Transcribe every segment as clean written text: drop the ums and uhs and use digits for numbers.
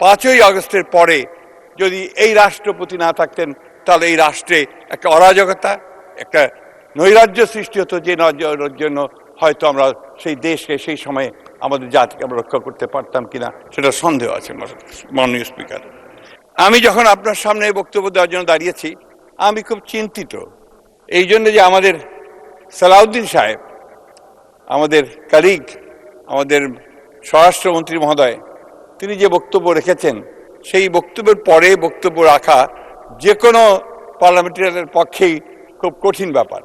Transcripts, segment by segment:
5ই আগস্টের পরে যদি এই রাষ্ট্রপতি না থাকতেন তাহলে এই রাষ্ট্রে একটা অরাজকতা, একটা নৈরাজ্য সৃষ্টি হতো, যে নৈরাজ্যের জন্য হয়তো আমরা সেই দেশকে সেই সময়ে আমাদের জাতিকে আমরা রক্ষা করতে পারতাম কিনা সেটা সন্দেহ আছে। মাননীয় স্পিকার, আমি যখন আপনার সামনে বক্তব্য দেওয়ার জন্য দাঁড়িয়েছি আমি খুব চিন্তিত এই জন্য যে আমাদের সালাউদ্দিন সাহেব, আমাদের কালিগ, আমাদের স্বরাষ্ট্রমন্ত্রী মহোদয়, তিনি যে বক্তব্য রেখেছেন সেই বক্তব্যের পরে বক্তব্য রাখা যে কোনো পার্লামেন্টারিয়ানের পক্ষেই খুব কঠিন ব্যাপার।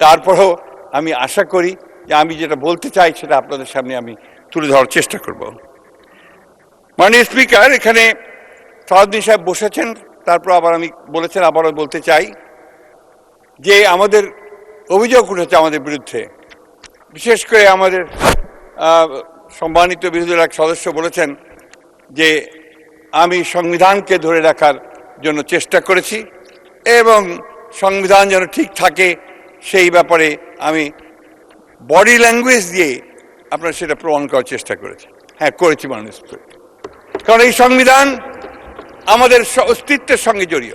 তারপরেও আমি আশা করি যে আমি যেটা বলতে চাই সেটা আপনাদের সামনে আমি তুলে ধরার চেষ্টা করব। মাননীয় স্পিকার, এখানে সালাউদ্দিন সাহেব বসেছেন, তারপর আবার আমি বলেছেন, আবারও বলতে চাই যে আমাদের অভিযোগ উঠেছে আমাদের বিরুদ্ধে। বিশেষ করে আমাদের সম্মানিত বিরোধী দলের এক সদস্য বলেছেন যে আমি সংবিধানকে ধরে রাখার জন্য চেষ্টা করেছি এবং সংবিধান যেন ঠিক থাকে সেই ব্যাপারে আমি বডি ল্যাঙ্গুয়েজ দিয়ে আপনার সেটা প্রমাণ করার চেষ্টা করেছি। হ্যাঁ, করেছি মাননীয় স্পিকার, কারণ এই সংবিধান আমাদের অস্তিত্বের সঙ্গে জড়িত,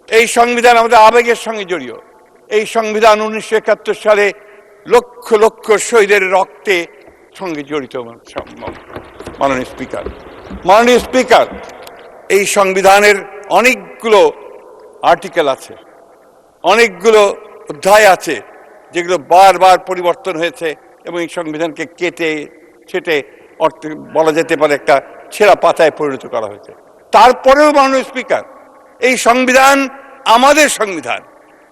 এই সংবিধান আমাদের আবেগের সঙ্গে জড়িত। এই সংবিধান 1971 সালে লক্ষ লক্ষ শহীদের রক্তে সঙ্গে জড়িত। মাননীয় স্পিকার, এই সংবিধানের অনেকগুলো আর্টিকেল আছে, অনেকগুলো অধ্যায় আছে যেগুলো বারবার পরিবর্তন হয়েছে এবং এই সংবিধানকে কেটে ছেটে বলা যেতে পারে একটা ছেঁড়া পাতায় পরিণত করা হয়েছে। তারপরেও মাননীয় স্পিকার, এই সংবিধান আমাদের সংবিধান।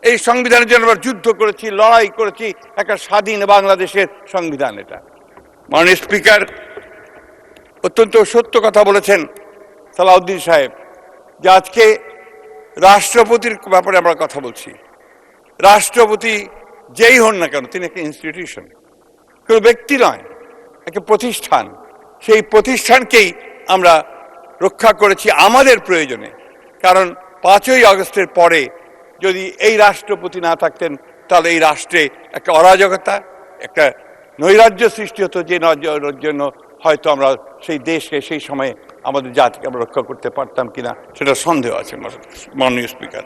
এই সংবিধানের জন্য আমরা যুদ্ধ করেছি, লড়াই করেছি, একটা স্বাধীন বাংলাদেশের সংবিধান এটা। মাননীয় স্পিকার, অত্যন্ত সত্য কথা বলেছেন সালাউদ্দিন সাহেব যে আজকে রাষ্ট্রপতির ব্যাপারে আমরা কথা বলছি। রাষ্ট্রপতি যেই হন না কেন তিনি একটা ইনস্টিটিউশন, কোনো ব্যক্তি নয়, একটা প্রতিষ্ঠান। সেই প্রতিষ্ঠানকেই আমরা রক্ষা করেছি আমাদের প্রয়োজনে, কারণ 5ই আগস্টের পরে যদি এই রাষ্ট্রপতি না থাকতেন তাহলে এই রাষ্ট্রে একটা অরাজকতা, একটা নৈরাজ্য সৃষ্টি হতো, যে নৈরাজ্যের জন্য হয়তো আমরা সেই দেশকে সেই সময়ে আমাদের জাতিকে আমরা রক্ষা করতে পারতাম কিনা সেটা সন্দেহ আছে। মাননীয় স্পিকার,